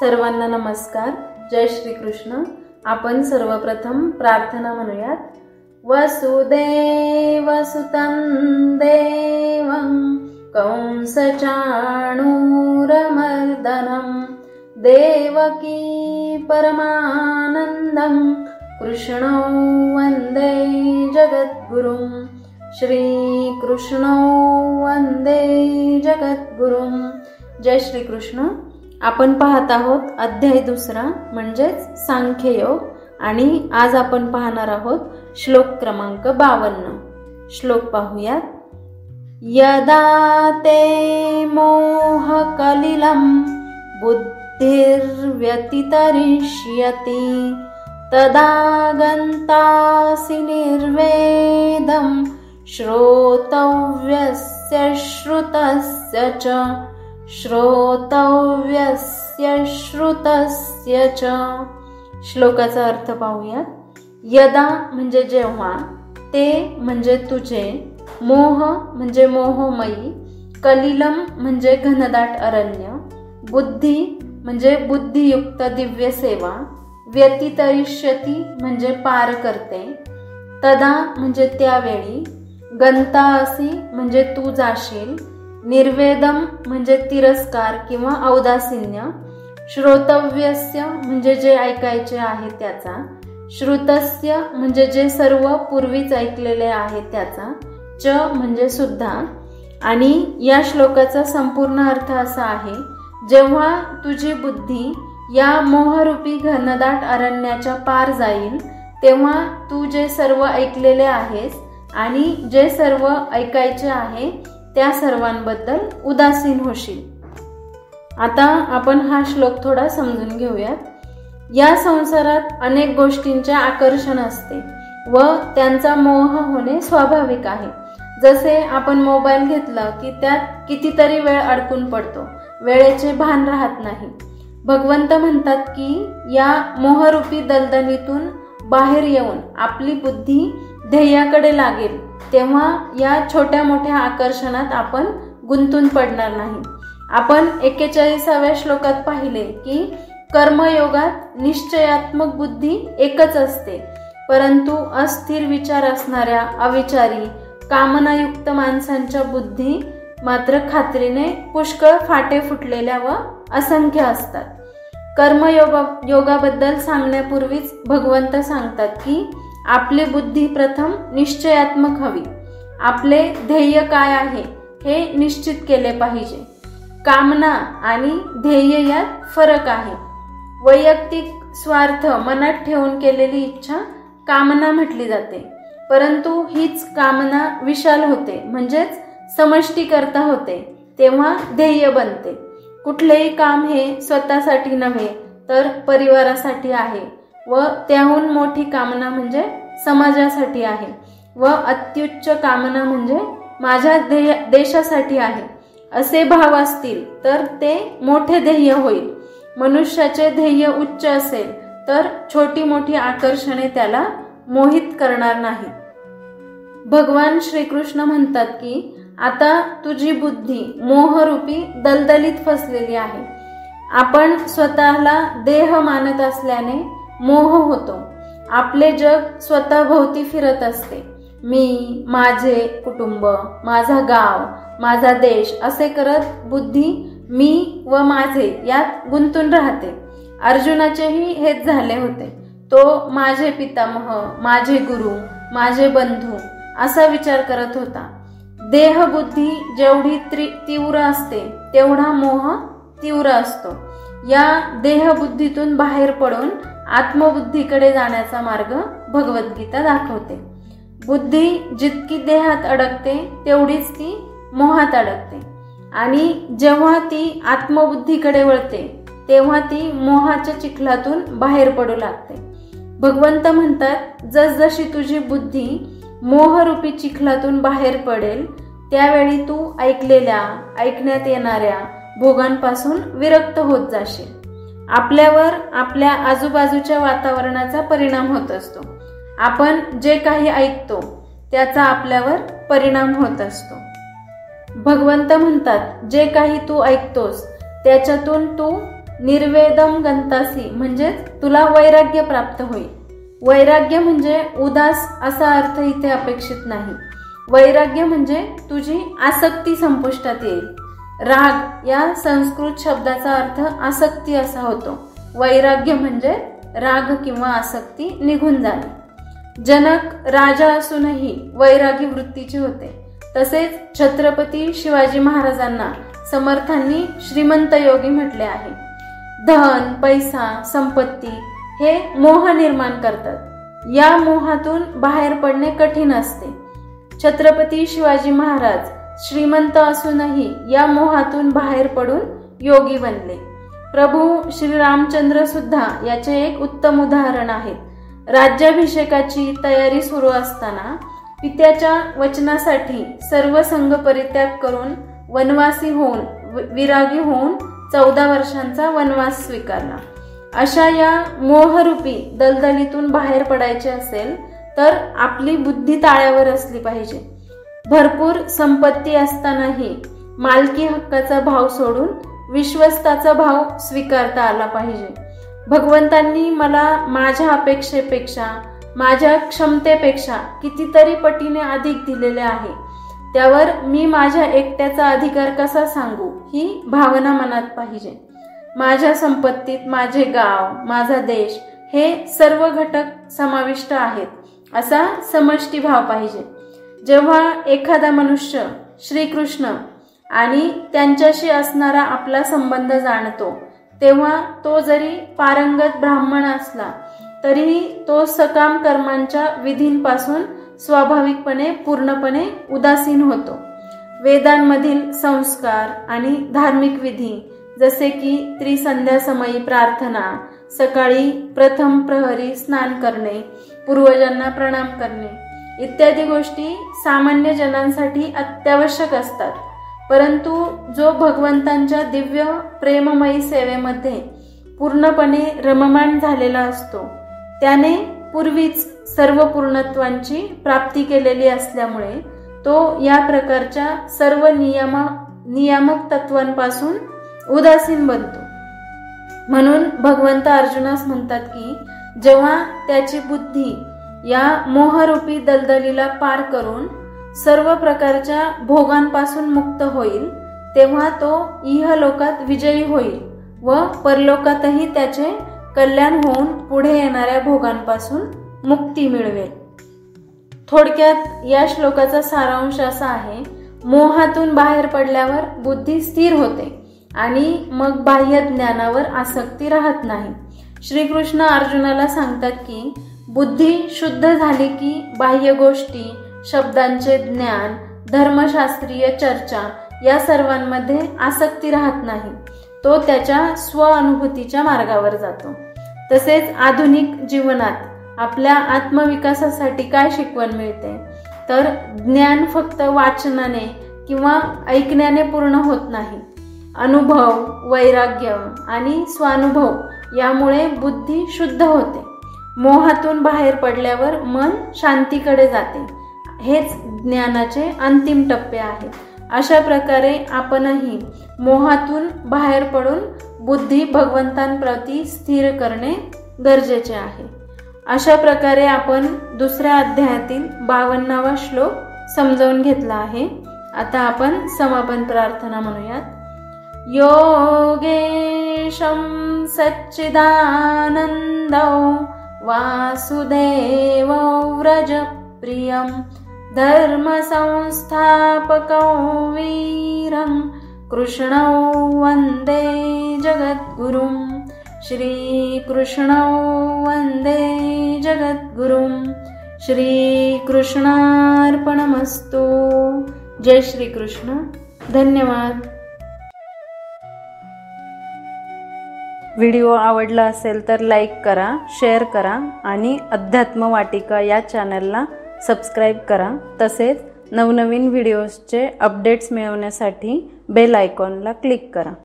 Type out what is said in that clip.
सर्वांना नमस्कार. जय श्री कृष्ण. आपण सर्वप्रथम प्रार्थना म्हणूयात. वसुदेवसुतं देवं कंसचाणूरमर्दनं देवकी परमानन्दं कृष्णो वन्दे जगद्गुरुं. श्रीकृष्णो वन्दे जगद्गुरुं. जय श्री कृष्ण. आपण पाहत आहोत अध्याय 2 म्हणजेच सांख्ययोग आणि आज आपण पाहणार आहोत श्लोक क्रमांक 52. श्लोक पाहूयात. यदा ते मोहकलिलं बुद्धिर्व्यतितरिष्यति तदा गन्तासि निर्वेदं श्रोतव्यस्य श्रुतस्य च श्रोतव्यस्य श्रुतस्य च. श्लोकाचा अर्थ पाहूया. यदा म्हणजे जेव्हा, ते म्हणजे तुझे, मोह म्हणजे मोहमयी, कलिलम म्हणजे घनदाट अरण्य, बुद्धी म्हणजे बुद्धियुक्त दिव्य सेवा, व्यतितरिष्यती म्हणजे पार करते, तदा म्हणजे त्यावेळी, गंतासी म्हणजे तू जाशील, निर्वेदम म्हणजे तिरस्कार किंवा औदासीन्य, श्रोतव्यस्य म्हणजे जे ऐकायचे आहे त्याचा, श्रुतस्य म्हणजे जे सर्व पूर्वीच ऐकलेले आहे त्याचा, च म्हणजे सुद्धा. आणि या श्लोकाचा संपूर्ण अर्थ असा आहे, जेव्हा तुझी बुद्धी या मोहरूपी घनदाट अरण्याच्या पार जाईल तेव्हा तू जे सर्व ऐकलेले आहेस आणि जे सर्व ऐकायचे आहे त्या सर्वांबद्दल उदासीन होशील. आता आपण हा श्लोक थोडा समजून घेऊयात. या संसारात अनेक गोष्टींचे आकर्षण असते व त्यांचा मोह होणे स्वाभाविक आहे. जसे आपण मोबाईल घेतला की त्यात कितीतरी वेळ अडकून पडतो, वेळेचे भान राहत नाही. भगवंत म्हणतात की या मोहरूपी दलदलीतून बाहेर येऊन आपली बुद्धी ध्येयाकडे लागेल तेव्हा या छोट्या मोठ्या आकर्षणात आपण गुंतून पडणार नाही. आपण 41व्या श्लोकात पाहिले की कर्मयोगात निश्चयात्मक बुद्धी एकच असते, परंतु अस्थिर विचार असणाऱ्या अविचारी कामनायुक्त माणसांच्या बुद्धी मात्र खात्रीने पुष्कळ फाटे फुटलेल्या व असंख्य असतात. कर्मयोगाबद्दल सांगण्यापूर्वीच भगवंत सांगतात की आपली बुद्धी प्रथम निश्चयात्मक हवी. आपले ध्येय काय आहे हे निश्चित केले पाहिजे. कामना आणि ध्येय यात फरक आहे. वैयक्तिक स्वार्थ मनात ठेवून केलेली इच्छा कामना म्हटली जाते, परंतु हीच कामना विशाल होते म्हणजेच समष्टीकरता होते तेव्हा ध्येय बनते. कुठलेही काम हे स्वतःसाठी नव्हे तर परिवारासाठी आहे व त्याहून मोठी कामना म्हणजे समाजासाठी आहे व अत्युच्च कामना म्हणजे माझ्या देशासाठी आहे असे भाव असतील तर ते मोठे ध्येय होईल. मनुष्याचे ध्येय उच्च असेल तर छोटी मोठी आकर्षणे त्याला मोहित करणार नाही. भगवान श्रीकृष्ण म्हणतात की आता तुझी बुद्धी मोहरूपी दलदलीत फसलेली आहे. आपण स्वतःला देह मानत असल्याने मोह होतो. आपले जग स्वतःभोवती फिरत असते. मी, माझे कुटुंब, माझा गाव, माझा देश असे करत बुद्धी मी व माझे यात गुंतून राहते. अर्जुनाचेही हेच झाले होते. तो माझे पितामह, माझे गुरु, माझे बंधू असा विचार करत होता. देहबुद्धी जेवढी तीव्र असते तेवढा मोह तीव्र असतो. या देहबुद्धीतून बाहेर पडून आत्मबुद्धीकडे जाण्याचा मार्ग भगवद्गीता दाखवते. बुद्धी जितकी देहात अडकते तेवढीच ती मोहात अडकते आणि जेव्हा ती आत्मबुद्धीकडे वळते तेव्हा ती मोहाच्या चिखलातून बाहेर पडू लागते. भगवंत म्हणतात जसजशी तुझी बुद्धी मोहरूपी चिखलातून बाहेर पडेल त्यावेळी तू ऐकण्यात येणाऱ्या भोगांपासून विरक्त होत जाशील. आपल्यावर आपल्या आजूबाजूच्या वातावरणाचा परिणाम होत असतो. आपण जे काही ऐकतो त्याचा आपल्यावर परिणाम होत असतो. भगवंत म्हणतात जे काही तू ऐकतोस त्याच्यातून तू निर्वेदम गंतासी म्हणजे तुला वैराग्य प्राप्त होईल. वैराग्य म्हणजे उदास असा अर्थ इथे अपेक्षित नाही. वैराग्य म्हणजे तुझी आसक्ती संपुष्टात येईल. राग या संस्कृत शब्दाचा अर्थ आसक्ती असा होतो. वैराग्य म्हणजे राग किंवा आसक्ती निघून जाणे. जनक राजा असूनही वैरागी वृत्तीचे होते. तसेच छत्रपती शिवाजी महाराजांना समर्थांनी श्रीमंत योगी म्हटले आहे. धन, पैसा, संपत्ती हे मोह निर्माण करतात. या मोहातून बाहेर पडणे कठीण असते. छत्रपती शिवाजी महाराज श्रीमंत असूनही या मोहातून बाहेर पडून योगी बनले. प्रभू श्री रामचंद्र सुद्धा याचे एक उत्तम उदाहरण आहेत. राज्याभिषेकाची तयारी सुरू असताना पित्याच्या वचनासाठी सर्व संघ परित्याग करून वनवासी होऊन विरागी होऊन 14 वर्षांचा वनवास स्वीकारला. अशा या मोहरूपी दलदलीतून बाहेर पडायचे असेल तर आपली बुद्धी ताळ्यावर असली पाहिजे. भरपूर संपत्ती असतानाही मालकी हक्काचा भाव सोडून विश्वस्ताचा भाव स्वीकारता आला पाहिजे. भगवंतांनी मला माझ्या अपेक्षेपेक्षा माझ्या क्षमतेपेक्षा कितीतरी पटीने अधिक दिलेले आहे. त्यावर मी माझ्या एकट्याचा अधिकार कसा सांगू ही भावना मनात पाहिजे. माझ्या संपत्तीत माझे गाव, माझा देश हे सर्व घटक समाविष्ट आहेत असा समष्टी भाव पाहिजे. जेव्हा एखादा मनुष्य श्रीकृष्ण आणि त्यांच्याशी असणारा आपला संबंध जाणतो तेव्हा तो जरी पारंगत ब्राह्मण असला तरीही तो सकाम कर्मांच्या विधींपासून स्वाभाविकपणे पूर्णपणे उदासीन होतो. वेदांमधील संस्कार आणि धार्मिक विधी जसे की त्रिसंध्या समयी प्रार्थना, सकाळी प्रथम प्रहरी स्नान करणे, पूर्वजांना प्रणाम करणे इत्यादी गोष्टी सामान्य जनांसाठी अत्यावश्यक असतात. परंतु जो भगवंतांच्या दिव्य प्रेममयी सेवेमध्ये पूर्णपणे रममाण झालेला असतो त्याने पूर्वीच सर्व पूर्णत्वांची प्राप्ती केलेली असल्यामुळे तो या प्रकारच्या सर्व नियामक तत्वांपासून उदासीन बनतो. म्हणून भगवंत अर्जुनास म्हणतात की जेव्हा त्याची बुद्धी या मोहरूपी दलदलीला पार करून सर्व प्रकारच्या भोगांपासून मुक्त होईल तेव्हा तो इहलोकात विजयी होईल व परलोकातही त्याचे कल्याण होऊन पुढे येणाऱ्या भोगांपासून मुक्ती मिळवेल. थोडक्यात या श्लोकाचा सारांश असा आहे, मोहातून बाहेर पडल्यावर बुद्धी स्थिर होते आणि मग बाह्य ज्ञानावर आसक्ती राहत नाही. श्रीकृष्ण अर्जुनाला सांगतात की बुद्धी शुद्ध झाली की बाह्य गोष्टी, शब्दांचे ज्ञान, धर्मशास्त्रीय चर्चा या सर्वांमध्ये आसक्ती राहत नाही. तो त्याच्या स्वअनुभूतीच्या मार्गावर जातो. तसेच आधुनिक जीवनात आपल्या आत्मविकासासाठी काय शिकवण मिळते तर ज्ञान फक्त वाचनाने किंवा ऐकण्याने पूर्ण होत नाही. अनुभव, वैराग्य आणि स्वानुभव यामुळे बुद्धी शुद्ध होते. मोहातून बाहेर पडल्यावर मन शांतीकडे जाते. हेच ज्ञानाचे अंतिम टप्पे आहेत. अशा प्रकारे आपणही मोहातून बाहेर पडून बुद्धी भगवंतांप्रती स्थिर करणे गरजेचे आहे. अशा प्रकारे आपण दुसऱ्या अध्यायातील 52वा श्लोक समजावून घेतला आहे. आता आपण समापन प्रार्थना म्हणूयात. योगेशं सच्चिदानन्दौ वासुदेवौ व्रजप्रियं धर्मसंस्थापकौ वीरं कृष्णौ वन्दे जगद्गुरुं. श्रीकृष्णौ वन्दे जगद्गुरुं. श्रीकृष्णार्पणमस्तु. जय श्रीकृष्ण. धन्यवाद. व्हिडिओ आवडला असेल तर लाईक करा, शेअर करा आणि अध्यात्म वाटिका या चॅनलला सबस्क्राईब करा. तसेच नवनवीन व्हिडिओजचे अपडेट्स मिळवण्यासाठी बेल आयकॉनला क्लिक करा.